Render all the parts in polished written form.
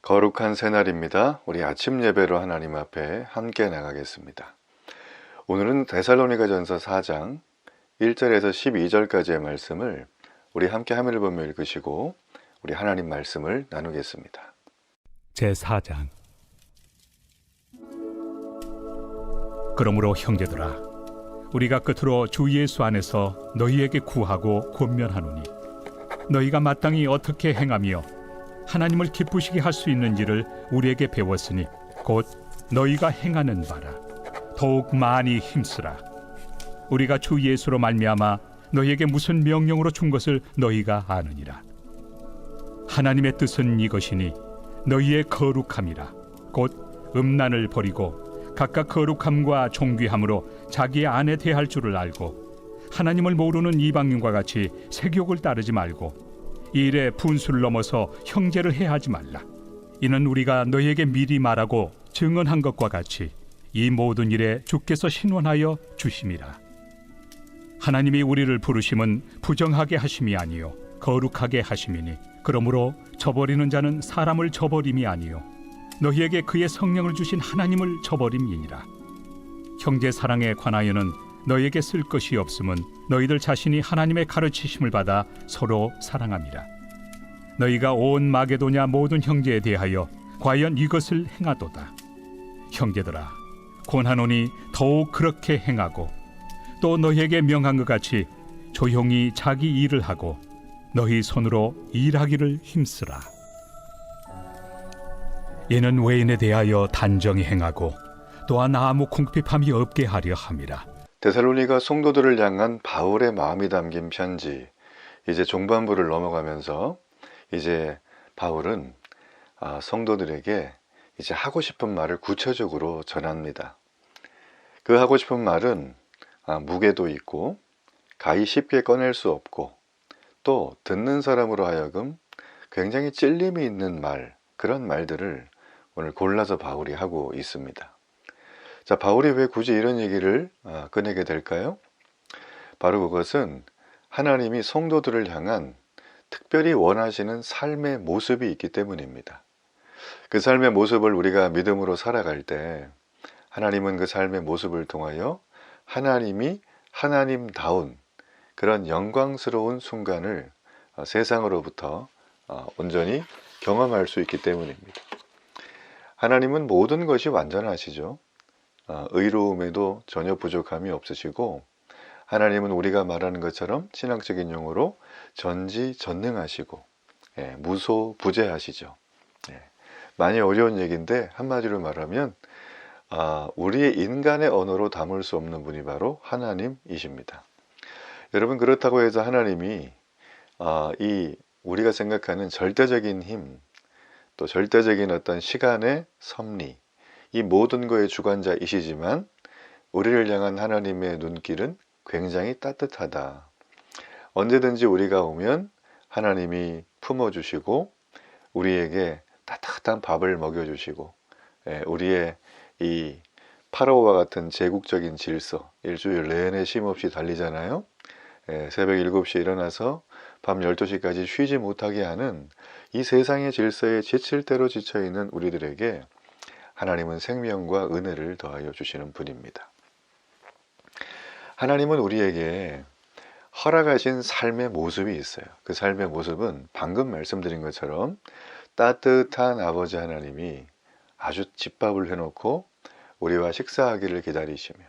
거룩한 새날입니다. 우리 아침 예배로 하나님 앞에 함께 나가겠습니다. 오늘은 데살로니가전서 4장 1절에서 12절까지의 말씀을 우리 함께 화면을 보며 읽으시고 우리 하나님 말씀을 나누겠습니다. 제4장. 그러므로 형제들아, 우리가 끝으로 주 예수 안에서 너희에게 구하고 권면하노니 너희가 마땅히 어떻게 행하며 하나님을 기쁘시게 할 수 있는지를 우리에게 배웠으니 곧 너희가 행하는 바라. 더욱 많이 힘쓰라. 우리가 주 예수로 말미암아 너희에게 무슨 명령으로 준 것을 너희가 아느니라. 하나님의 뜻은 이것이니 너희의 거룩함이라. 곧 음란을 버리고 각각 거룩함과 존귀함으로 자기 안에 대할 줄을 알고 하나님을 모르는 이방인과 같이 세욕을 따르지 말고 이 일에 분수를 넘어서 형제를 해하지 말라. 이는 우리가 너희에게 미리 말하고 증언한 것과 같이 이 모든 일에 주께서 신원하여 주심이라. 하나님이 우리를 부르심은 부정하게 하심이 아니요 거룩하게 하심이니 그러므로 저버리는 자는 사람을 저버림이 아니요 너희에게 그의 성령을 주신 하나님을 저버림이니라. 형제 사랑에 관하여는 너희에게 쓸 것이 없음은 너희들 자신이 하나님의 가르치심을 받아 서로 사랑함이라. 너희가 온 마게도냐 모든 형제에 대하여 과연 이것을 행하도다. 형제들아, 권하노니 더욱 그렇게 행하고 또 너희에게 명한 것 같이 조용히 자기 일을 하고 너희 손으로 일하기를 힘쓰라. 이는 외인에 대하여 단정히 행하고 또한 아무 궁핍함이 없게 하려 함이라. 데살로니가 성도들을 향한 바울의 마음이 담긴 편지, 이제 종반부를 넘어가면서 이제 바울은 성도들에게 이제 하고 싶은 말을 구체적으로 전합니다. 그 하고 싶은 말은 무게도 있고 가히 쉽게 꺼낼 수 없고 또 듣는 사람으로 하여금 굉장히 찔림이 있는 말, 그런 말들을 오늘 골라서 바울이 하고 있습니다. 자, 바울이 왜 굳이 이런 얘기를 꺼내게 될까요? 바로 그것은 하나님이 성도들을 향한 특별히 원하시는 삶의 모습이 있기 때문입니다. 그 삶의 모습을 우리가 믿음으로 살아갈 때 하나님은 그 삶의 모습을 통하여 하나님이 하나님다운 그런 영광스러운 순간을 세상으로부터 온전히 경험할 수 있기 때문입니다. 하나님은 모든 것이 완전하시죠. 의로움에도 전혀 부족함이 없으시고 하나님은 우리가 말하는 것처럼 신앙적인 용어로 전지전능하시고 무소부재하시죠. 많이 어려운 얘기인데 한마디로 말하면 우리의 인간의 언어로 담을 수 없는 분이 바로 하나님이십니다. 여러분, 그렇다고 해서 하나님이 이 우리가 생각하는 절대적인 힘, 또 절대적인 어떤 시간의 섭리, 이 모든 것의 주관자이시지만 우리를 향한 하나님의 눈길은 굉장히 따뜻하다. 언제든지 우리가 오면 하나님이 품어주시고 우리에게 따뜻한 밥을 먹여주시고 우리의 이 파라오와 같은 제국적인 질서, 일주일 내내 쉼없이 달리잖아요. 새벽 7시에 일어나서 밤 12시까지 쉬지 못하게 하는 이 세상의 질서에 지칠 대로 지쳐있는 우리들에게 하나님은 생명과 은혜를 더하여 주시는 분입니다. 하나님은 우리에게 허락하신 삶의 모습이 있어요. 그 삶의 모습은 방금 말씀드린 것처럼 따뜻한 아버지 하나님이 아주 집밥을 해놓고 우리와 식사하기를 기다리시며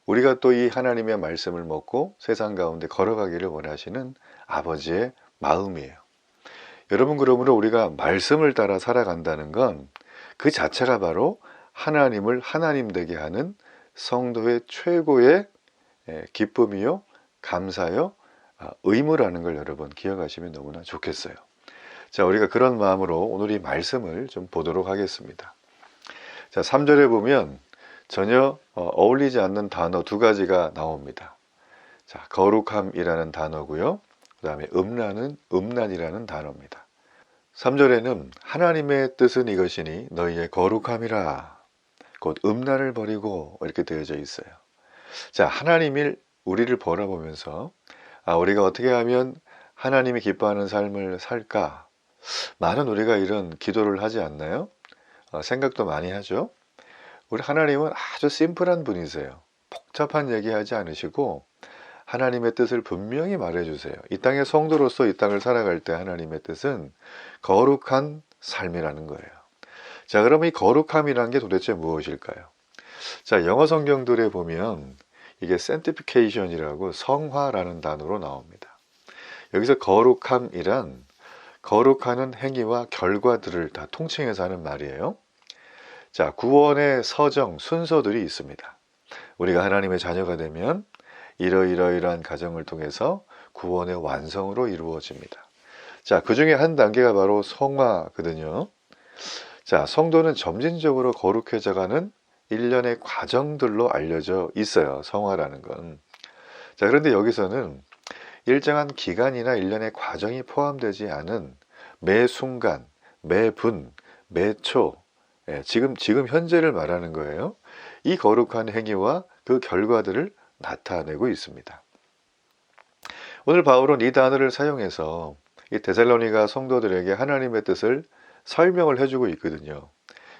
우리가 또 이 하나님의 말씀을 먹고 세상 가운데 걸어가기를 원하시는 아버지의 마음이에요. 여러분, 그러므로 우리가 말씀을 따라 살아간다는 건 그 자체가 바로 하나님을 하나님 되게 하는 성도의 최고의 기쁨이요, 감사요, 의무라는 걸 여러분 기억하시면 너무나 좋겠어요. 자, 우리가 그런 마음으로 오늘 이 말씀을 좀 보도록 하겠습니다. 자, 3절에 보면 전혀 어울리지 않는 단어 두 가지가 나옵니다. 자, 거룩함이라는 단어고요, 그 다음에 음란이라는 단어입니다. 3절에는 하나님의 뜻은 이것이니 너희의 거룩함이라, 곧 음란을 버리고, 이렇게 되어져 있어요. 자, 하나님이 우리를 바라보면서 우리가 어떻게 하면 하나님이 기뻐하는 삶을 살까, 많은 우리가 이런 기도를 하지 않나요? 생각도 많이 하죠. 우리 하나님은 아주 심플한 분이세요. 복잡한 얘기하지 않으시고 하나님의 뜻을 분명히 말해주세요. 이 땅의 성도로서 이 땅을 살아갈 때 하나님의 뜻은 거룩한 삶이라는 거예요. 자, 그럼 이 거룩함이라는 게 도대체 무엇일까요? 자, 영어 성경들에 보면 이게 sanctification이라고 성화라는 단어로 나옵니다. 여기서 거룩함이란 거룩하는 행위와 결과들을 다 통칭해서 하는 말이에요. 자, 구원의 서정, 순서들이 있습니다. 우리가 하나님의 자녀가 되면 이러이러이러한 과정을 통해서 구원의 완성으로 이루어집니다. 자, 그 중에 한 단계가 바로 성화거든요. 자, 성도는 점진적으로 거룩해져가는 일련의 과정들로 알려져 있어요. 성화라는 건. 자, 그런데 여기서는 일정한 기간이나 일련의 과정이 포함되지 않은 매 순간, 매 분, 매 초, 지금 현재를 말하는 거예요. 이 거룩한 행위와 그 결과들을 나타내고 있습니다. 오늘 바울은 이 단어를 사용해서 이 데살로니가 성도들에게 하나님의 뜻을 설명을 해주고 있거든요.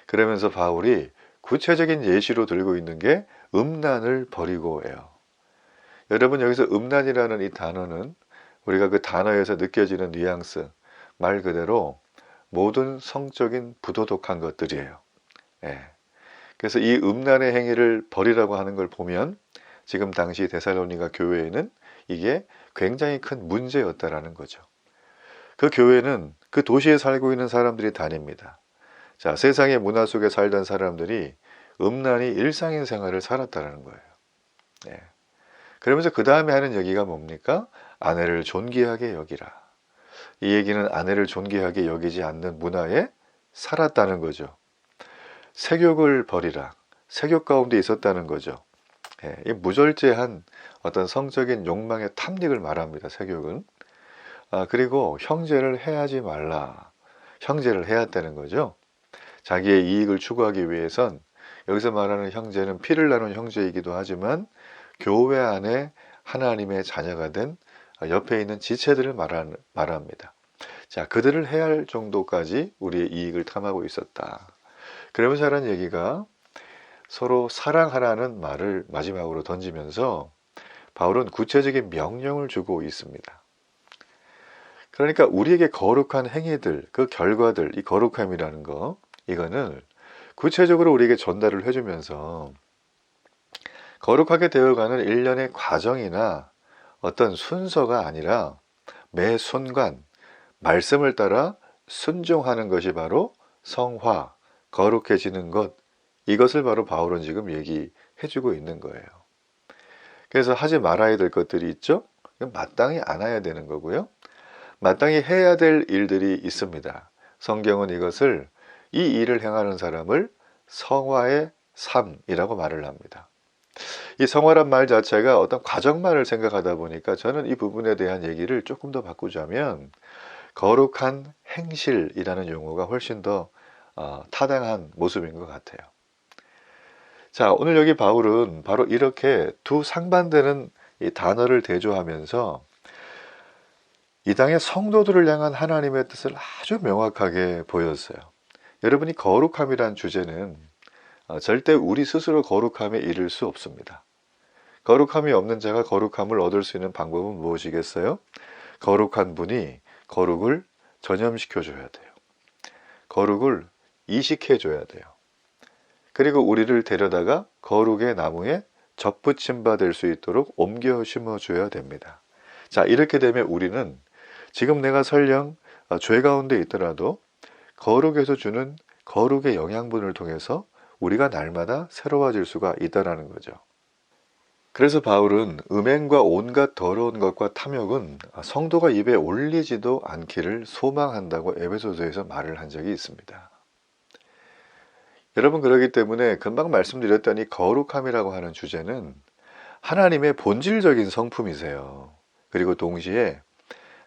그러면서 바울이 구체적인 예시로 들고 있는 게 음란을 버리고예요. 여러분, 여기서 음란이라는 이 단어는 우리가 그 단어에서 느껴지는 뉘앙스, 말 그대로 모든 성적인 부도덕한 것들이에요. 그래서 이 음란의 행위를 버리라고 하는 걸 보면 지금 당시 데살로니가 교회에는 이게 굉장히 큰 문제였다라는 거죠. 그 교회는 그 도시에 살고 있는 사람들이 다닙니다. 자, 세상의 문화 속에 살던 사람들이 음란이 일상인 생활을 살았다는 거예요. 그러면서 그 다음에 하는 얘기가 뭡니까? 아내를 존귀하게 여기라. 이 얘기는 아내를 존귀하게 여기지 않는 문화에 살았다는 거죠. 색욕을 버리라. 색욕 가운데 있었다는 거죠. 이 무절제한 어떤 성적인 욕망의 탐닉을 말합니다. 색욕은. 그리고 형제를 해하지 말라. 형제를 해야 되는 거죠. 자기의 이익을 추구하기 위해선 여기서 말하는 형제는 피를 나눈 형제이기도 하지만 교회 안에 하나님의 자녀가 된 옆에 있는 지체들을 말합니다. 자, 그들을 해할 정도까지 우리의 이익을 탐하고 있었다. 그러면서 하는 얘기가 서로 사랑하라는 말을 마지막으로 던지면서 바울은 구체적인 명령을 주고 있습니다. 그러니까 우리에게 거룩한 행위들, 그 결과들, 이 거룩함이라는 거, 이거는 구체적으로 우리에게 전달을 해주면서 거룩하게 되어가는 일련의 과정이나 어떤 순서가 아니라 매 순간 말씀을 따라 순종하는 것이 바로 성화, 거룩해지는 것, 이것을 바로 바울은 지금 얘기해주고 있는 거예요. 그래서 하지 말아야 될 것들이 있죠. 마땅히 안 해야 되는 거고요. 마땅히 해야 될 일들이 있습니다. 성경은 이것을 이 일을 행하는 사람을 성화의 삶이라고 말을 합니다. 이 성화란 말 자체가 어떤 과정만을 생각하다 보니까 저는 이 부분에 대한 얘기를 조금 더 바꾸자면 거룩한 행실이라는 용어가 훨씬 더 타당한 모습인 것 같아요. 자, 오늘 여기 바울은 바로 이렇게 두 상반되는 이 단어를 대조하면서 이 땅의 성도들을 향한 하나님의 뜻을 아주 명확하게 보였어요. 여러분이 거룩함이란 주제는 절대 우리 스스로 거룩함에 이를 수 없습니다. 거룩함이 없는 자가 거룩함을 얻을 수 있는 방법은 무엇이겠어요? 거룩한 분이 거룩을 전염시켜 줘야 돼요. 거룩을 이식해 줘야 돼요. 그리고 우리를 데려다가 거룩의 나무에 접붙임 될 수 있도록 옮겨 심어 줘야 됩니다. 자, 이렇게 되면 우리는 지금 내가 설령 죄 가운데 있더라도 거룩에서 주는 거룩의 영양분을 통해서 우리가 날마다 새로워질 수가 있다는 거죠. 그래서 바울은 음행과 온갖 더러운 것과 탐욕은 성도가 입에 올리지도 않기를 소망한다고 에베소서에서 말을 한 적이 있습니다. 여러분, 그렇기 때문에 금방 말씀드렸던 이 거룩함이라고 하는 주제는 하나님의 본질적인 성품이세요. 그리고 동시에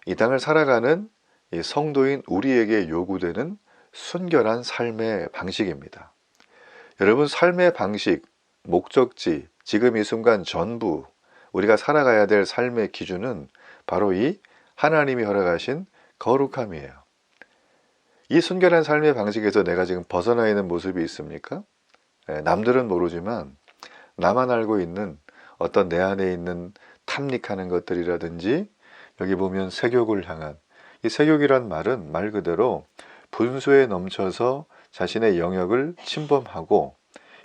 이 땅을 살아가는 이 성도인 우리에게 요구되는 순결한 삶의 방식입니다. 여러분, 삶의 방식, 목적지, 지금 이 순간 전부 우리가 살아가야 될 삶의 기준은 바로 이 하나님이 허락하신 거룩함이에요. 이 순결한 삶의 방식에서 내가 지금 벗어나 있는 모습이 있습니까? 남들은 모르지만 나만 알고 있는 어떤 내 안에 있는 탐닉하는 것들이라든지, 여기 보면 세욕을 향한, 이 세욕이란 말은 말 그대로 분수에 넘쳐서 자신의 영역을 침범하고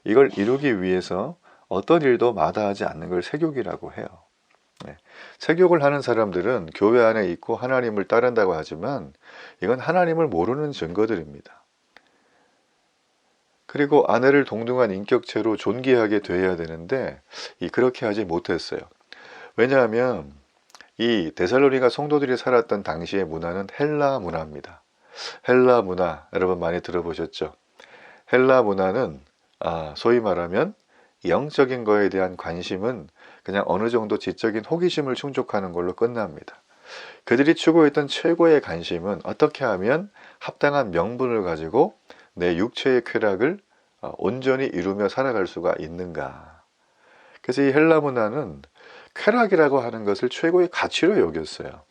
이걸 이루기 위해서 어떤 일도 마다하지 않는 걸 세욕이라고 해요. 세욕을 하는 사람들은 교회 안에 있고 하나님을 따른다고 하지만 이건 하나님을 모르는 증거들입니다. 그리고 아내를 동등한 인격체로 존귀하게 대해야 되는데 그렇게 하지 못했어요. 왜냐하면 이 데살로니가 성도들이 살았던 당시의 문화는 헬라 문화입니다. 헬라 문화 여러분 많이 들어보셨죠? 헬라 문화는 소위 말하면 영적인 거에 대한 관심은 그냥 어느 정도 지적인 호기심을 충족하는 걸로 끝납니다. 그들이 추구했던 최고의 관심은 어떻게 하면 합당한 명분을 가지고 내 육체의 쾌락을 온전히 이루며 살아갈 수가 있는가. 그래서 이 헬라 문화는 쾌락이라고 하는 것을 최고의 가치로 여겼어요.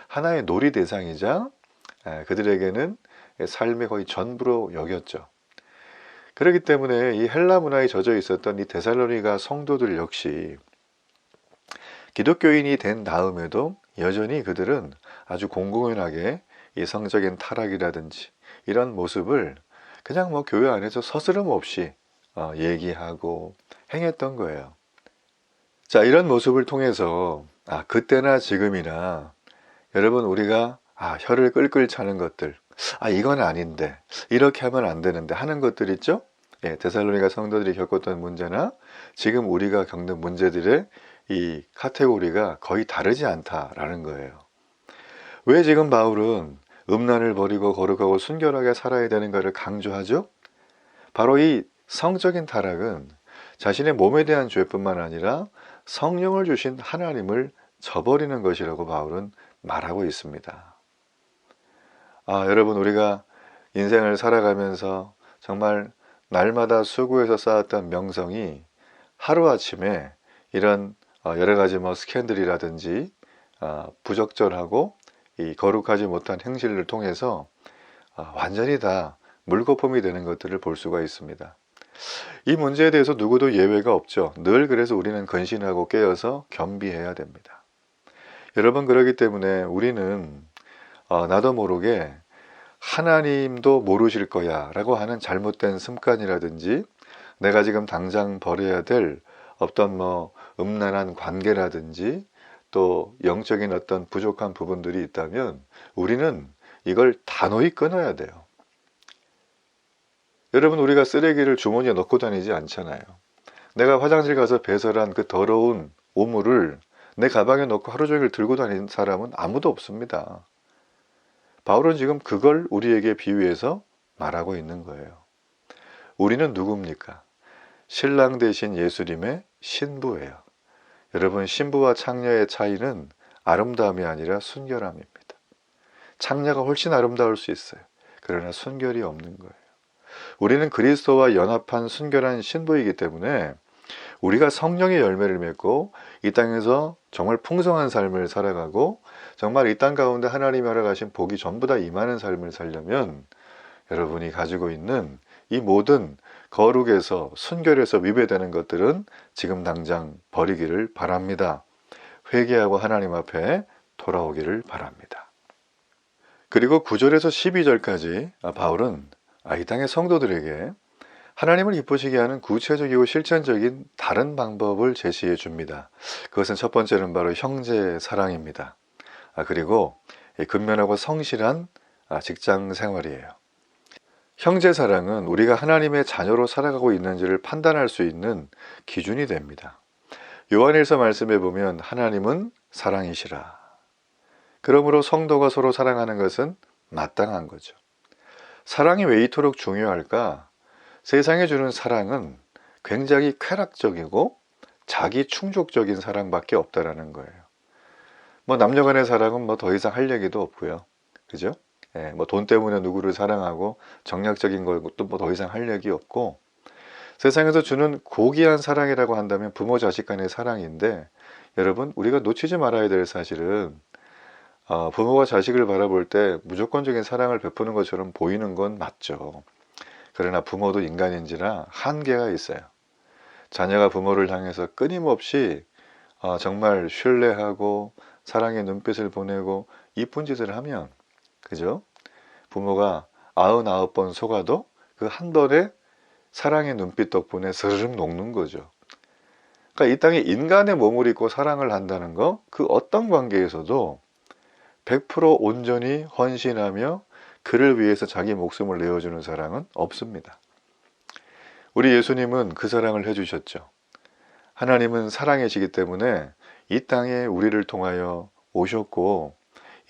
하나의 놀이 대상이자 그들에게는 삶의 거의 전부로 여겼죠. 그렇기 때문에 이 헬라 문화에 젖어 있었던 이 데살로니가 성도들 역시 기독교인이 된 다음에도 여전히 그들은 아주 공공연하게 이 성적인 타락이라든지 이런 모습을 그냥 교회 안에서 서스럼 없이 얘기하고 행했던 거예요. 자, 이런 모습을 통해서 그때나 지금이나 여러분 우리가 혀를 끌끌 차는 것들, 이건 아닌데, 이렇게 하면 안 되는데 하는 것들 있죠? 데살로니가 성도들이 겪었던 문제나 지금 우리가 겪는 문제들의 이 카테고리가 거의 다르지 않다라는 거예요. 왜 지금 바울은 음란을 버리고 거룩하고 순결하게 살아야 되는 것을 강조하죠? 바로 이 성적인 타락은 자신의 몸에 대한 죄뿐만 아니라 성령을 주신 하나님을 저버리는 것이라고 바울은 말하고 있습니다. 여러분 우리가 인생을 살아가면서 정말 날마다 수고해서 쌓았던 명성이 하루아침에 이런 여러 가지 스캔들이라든지 부적절하고 이 거룩하지 못한 행실을 통해서 완전히 다 물거품이 되는 것들을 볼 수가 있습니다. 이 문제에 대해서 누구도 예외가 없죠. 늘 그래서 우리는 근신하고 깨어서 겸비해야 됩니다. 여러분 그렇기 때문에 우리는 나도 모르게 하나님도 모르실 거야 라고 하는 잘못된 습관이라든지 내가 지금 당장 버려야 될 어떤 음란한 관계라든지 또 영적인 어떤 부족한 부분들이 있다면 우리는 이걸 단호히 끊어야 돼요. 여러분 우리가 쓰레기를 주머니에 넣고 다니지 않잖아요. 내가 화장실 가서 배설한 그 더러운 오물을 내 가방에 넣고 하루 종일 들고 다니는 사람은 아무도 없습니다. 바울은 지금 그걸 우리에게 비유해서 말하고 있는 거예요. 우리는 누굽니까? 신랑 되신 예수님의 신부예요. 여러분 신부와 창녀의 차이는 아름다움이 아니라 순결함입니다. 창녀가 훨씬 아름다울 수 있어요. 그러나 순결이 없는 거예요. 우리는 그리스도와 연합한 순결한 신부이기 때문에 우리가 성령의 열매를 맺고 이 땅에서 정말 풍성한 삶을 살아가고 정말 이 땅 가운데 하나님이 허락하신 복이 전부 다 임하는 삶을 살려면 여러분이 가지고 있는 이 모든 거룩에서 순결에서 위배되는 것들은 지금 당장 버리기를 바랍니다. 회개하고 하나님 앞에 돌아오기를 바랍니다. 그리고 9절에서 12절까지 바울은 이 땅의 성도들에게 하나님을 기쁘시게 하는 구체적이고 실천적인 다른 방법을 제시해 줍니다. 그것은 첫 번째는 바로 형제 사랑입니다. 그리고 근면하고 성실한 직장 생활이에요. 형제 사랑은 우리가 하나님의 자녀로 살아가고 있는지를 판단할 수 있는 기준이 됩니다. 요한일서 말씀에 보면 하나님은 사랑이시라. 그러므로 성도가 서로 사랑하는 것은 마땅한 거죠. 사랑이 왜 이토록 중요할까? 세상에 주는 사랑은 굉장히 쾌락적이고 자기 충족적인 사랑밖에 없다라는 거예요. 남녀 간의 사랑은 더 이상 할 얘기도 없고요. 그죠? 돈 때문에 누구를 사랑하고 정략적인 것도 더 이상 할 얘기 없고, 세상에서 주는 고귀한 사랑이라고 한다면 부모 자식 간의 사랑인데, 여러분 우리가 놓치지 말아야 될 사실은 부모가 자식을 바라볼 때 무조건적인 사랑을 베푸는 것처럼 보이는 건 맞죠. 그러나 부모도 인간인지라 한계가 있어요. 자녀가 부모를 향해서 끊임없이 정말 신뢰하고 사랑의 눈빛을 보내고 이쁜 짓을 하면, 그죠? 부모가 99번 속아도 그 한 번에 사랑의 눈빛 덕분에 스르륵 녹는 거죠. 그러니까 이 땅에 인간의 몸을 입고 사랑을 한다는 거, 그 어떤 관계에서도 100% 온전히 헌신하며 그를 위해서 자기 목숨을 내어주는 사랑은 없습니다. 우리 예수님은 그 사랑을 해주셨죠. 하나님은 사랑이시기 때문에 이 땅에 우리를 통하여 오셨고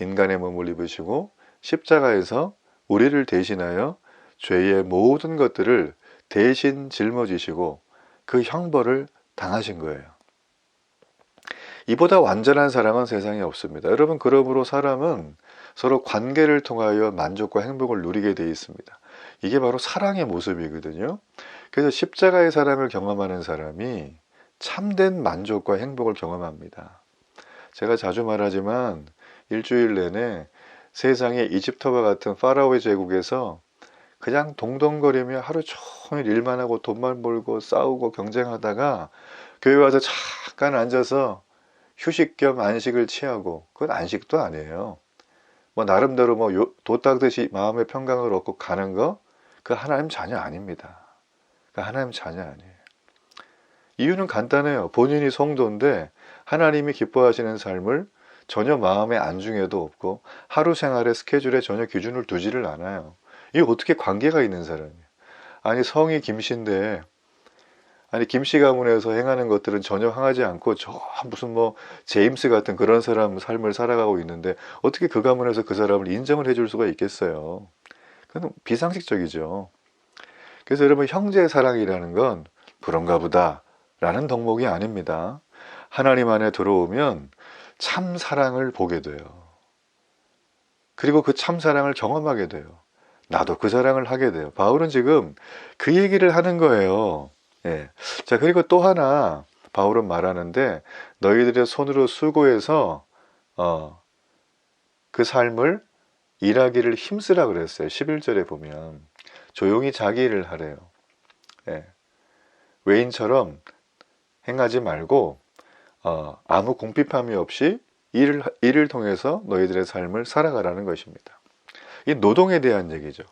인간의 몸을 입으시고 십자가에서 우리를 대신하여 죄의 모든 것들을 대신 짊어지시고 그 형벌을 당하신 거예요. 이보다 완전한 사랑은 세상에 없습니다. 여러분, 그러므로 사람은 서로 관계를 통하여 만족과 행복을 누리게 되어 있습니다. 이게 바로 사랑의 모습이거든요. 그래서 십자가의 사랑을 경험하는 사람이 참된 만족과 행복을 경험합니다. 제가 자주 말하지만 일주일 내내 세상의 이집트와 같은 파라오의 제국에서 그냥 동동거리며 하루 종일 일만 하고 돈만 벌고 싸우고 경쟁하다가 교회 와서 잠깐 앉아서 휴식 겸 안식을 취하고, 그건 안식도 아니에요. 뭐 나름대로 도 닦듯이 마음의 평강을 얻고 가는 거, 그 하나님 자녀 아닙니다. 그 하나님 자녀 아니에요. 이유는 간단해요. 본인이 성도인데 하나님이 기뻐하시는 삶을 전혀 마음의 안중에도 없고 하루 생활의 스케줄에 전혀 기준을 두지를 않아요. 이게 어떻게 관계가 있는 사람이에요? 아니, 성이 김씨인데, 아니, 김씨 가문에서 행하는 것들은 전혀 항하지 않고 저 무슨 제임스 같은 그런 사람 삶을 살아가고 있는데 어떻게 그 가문에서 그 사람을 인정을 해줄 수가 있겠어요? 그건 비상식적이죠. 그래서 여러분, 형제 사랑이라는 건 그런가 보다 라는 덕목이 아닙니다. 하나님 안에 들어오면 참 사랑을 보게 돼요. 그리고 그 참 사랑을 경험하게 돼요. 나도 그 사랑을 하게 돼요. 바울은 지금 그 얘기를 하는 거예요. 예. 자, 그리고 또 하나 바울은 말하는데, 너희들의 손으로 수고해서 그 삶을 일하기를 힘쓰라 그랬어요. 11절에 보면 조용히 자기 일을 하래요. 예. 외인처럼 행하지 말고 아무 궁핍함이 없이 일을 통해서 너희들의 삶을 살아가라는 것입니다. 이 노동에 대한 얘기죠.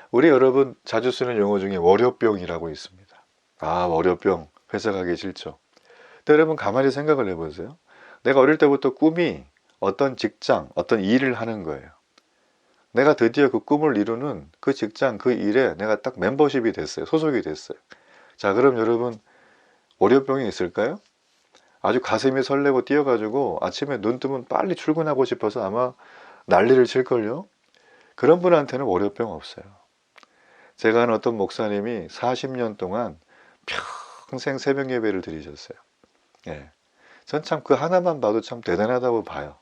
우리 여러분 자주 쓰는 용어 중에 월요병이라고 있습니다. 월요병, 회사 가기 싫죠. 근데 여러분 가만히 생각을 해보세요. 내가 어릴 때부터 꿈이 어떤 직장, 어떤 일을 하는 거예요. 내가 드디어 그 꿈을 이루는 그 직장, 그 일에 내가 딱 멤버십이 됐어요. 소속이 됐어요. 자, 그럼 여러분 월요병이 있을까요? 아주 가슴이 설레고 뛰어가지고 아침에 눈 뜨면 빨리 출근하고 싶어서 아마 난리를 칠걸요. 그런 분한테는 월요병 없어요. 제가 아는 어떤 목사님이 40년 동안 평생 새벽 예배를 드리셨어요. 예. 전 참 그 하나만 봐도 참 대단하다고 봐요.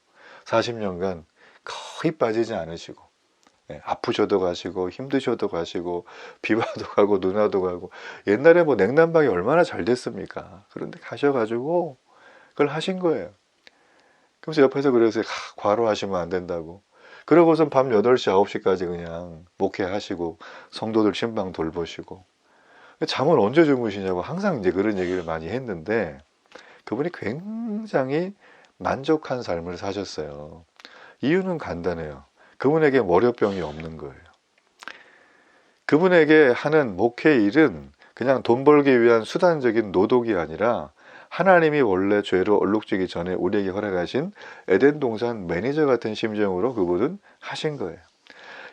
40년간 거의 빠지지 않으시고, 예. 아프셔도 가시고 힘드셔도 가시고 비와도 가고 눈 와도 가고. 옛날에 냉난방이 얼마나 잘 됐습니까? 그런데 가셔가지고 그걸 하신 거예요. 그래서 옆에서 그래서 과로하시면 안 된다고. 그러고선 밤 8시, 9시까지 그냥 목회하시고 성도들 신방 돌보시고. 잠은 언제 주무시냐고 항상 이제 그런 얘기를 많이 했는데, 그분이 굉장히 만족한 삶을 사셨어요. 이유는 간단해요. 그분에게 월요병이 없는 거예요. 그분에게 하는 목회 일은 그냥 돈 벌기 위한 수단적인 노동이 아니라 하나님이 원래 죄로 얼룩지기 전에 우리에게 허락하신 에덴 동산 매니저 같은 심정으로 그분은 하신 거예요.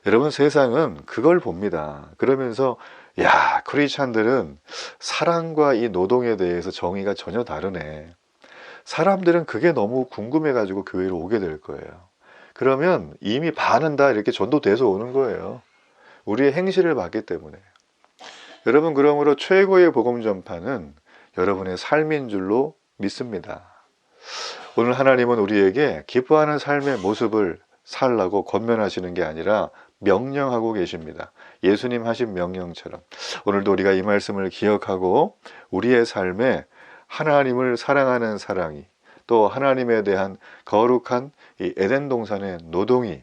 여러분, 세상은 그걸 봅니다. 그러면서 크리스찬들은 사랑과 이 노동에 대해서 정의가 전혀 다르네. 사람들은 그게 너무 궁금해가지고 교회로 오게 될 거예요. 그러면 이미 반은 다 이렇게 전도돼서 오는 거예요. 우리의 행실을 봤기 때문에. 여러분, 그러므로 최고의 복음 전파는 여러분의 삶인 줄로 믿습니다. 오늘 하나님은 우리에게 기뻐하는 삶의 모습을 살라고 권면하시는 게 아니라 명령하고 계십니다. 예수님 하신 명령처럼 오늘도 우리가 이 말씀을 기억하고 우리의 삶에 하나님을 사랑하는 사랑이, 또 하나님에 대한 거룩한 이 에덴 동산의 노동이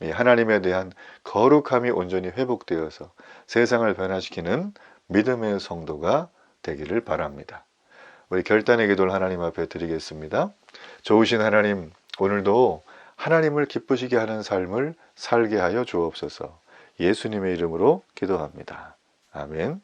이 하나님에 대한 거룩함이 온전히 회복되어서 세상을 변화시키는 믿음의 성도가 되기를 바랍니다. 우리 결단의 기도를 하나님 앞에 드리겠습니다. 좋으신 하나님, 오늘도 하나님을 기쁘시게 하는 삶을 살게 하여 주옵소서. 예수님의 이름으로 기도합니다. 아멘.